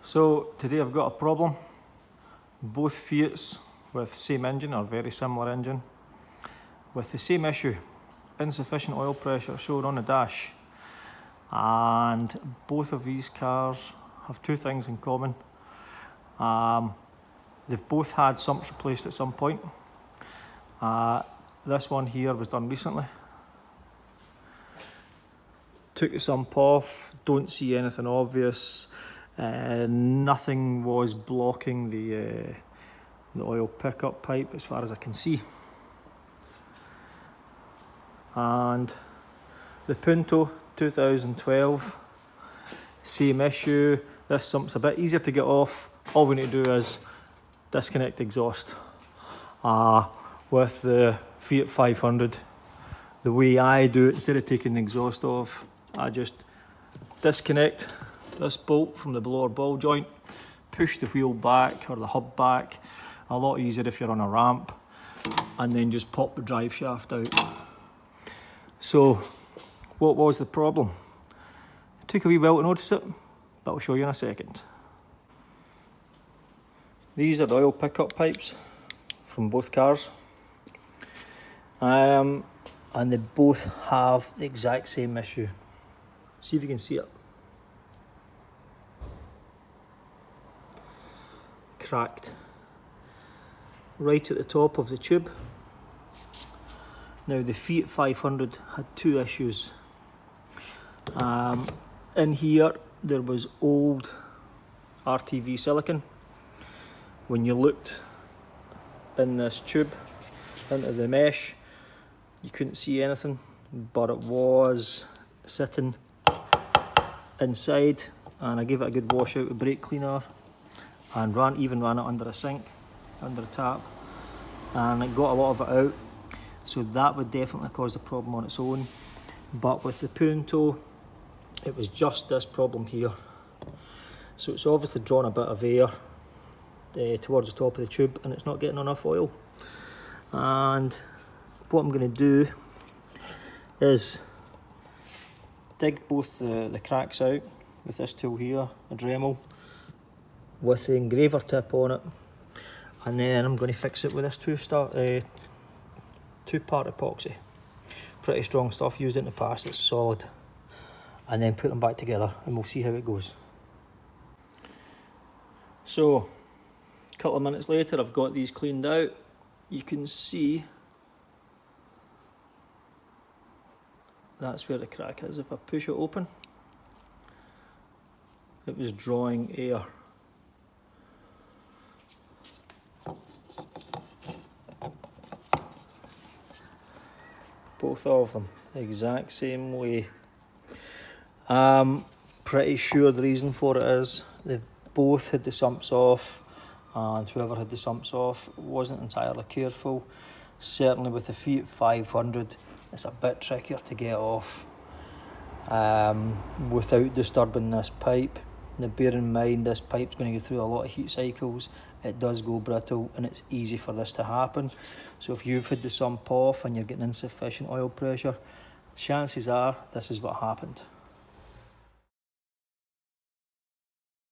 So today I've got a problem. Both Fiats with same engine or very similar engine with the same issue, insufficient oil pressure shown on the dash. And both of these cars have two things in common. They've both had sumps replaced at some point. This one here was done recently. Took the sump off, don't see anything obvious. Nothing was blocking the oil pickup pipe as far as I can see. And the Punto 2012, same issue. This sump's a bit easier to get off. All we need to do is disconnect the exhaust. With the Fiat 500, the way I do it, instead of taking the exhaust off, I just disconnect this bolt from the blower ball joint, push the wheel back or the hub back, a lot easier if you're on a ramp, and then just pop the drive shaft out. So what was the problem? It took a wee while to notice it, but I'll show you in a second. These are the oil pickup pipes from both cars, and they both have the exact same issue. See if you can see it. Cracked right at the top of the tube. Now the Fiat 500 had two issues. In here there was old RTV silicone. When you looked in this tube into the mesh, you couldn't see anything, but it was sitting inside, and I gave it a good wash out with brake cleaner and even ran it under a sink, under a tap, and it got a lot of it out. So that would definitely cause a problem on its own. But with the Punto, it was just this problem here. So it's obviously drawn a bit of air towards the top of the tube, and it's not getting enough oil. And what I'm going to do is dig both the cracks out with this tool here, a Dremel, with the engraver tip on it, and then I'm going to fix it with this two-part epoxy. Pretty strong stuff, used it in the past, it's solid. And then put them back together and we'll see how it goes. So, a couple of minutes later I've got these cleaned out. You can see that's where the crack is. If I push it open, it was drawing air. Both of them, the exact same way. I'm pretty sure the reason for it is they've both had the sumps off, and whoever had the sumps off wasn't entirely careful. Certainly with the Fiat 500, it's a bit trickier to get off without disturbing this pipe. Now bear in mind, this pipe's going to go through a lot of heat cycles. It does go brittle, and it's easy for this to happen. So if you've had the sump off and you're getting insufficient oil pressure, chances are this is what happened.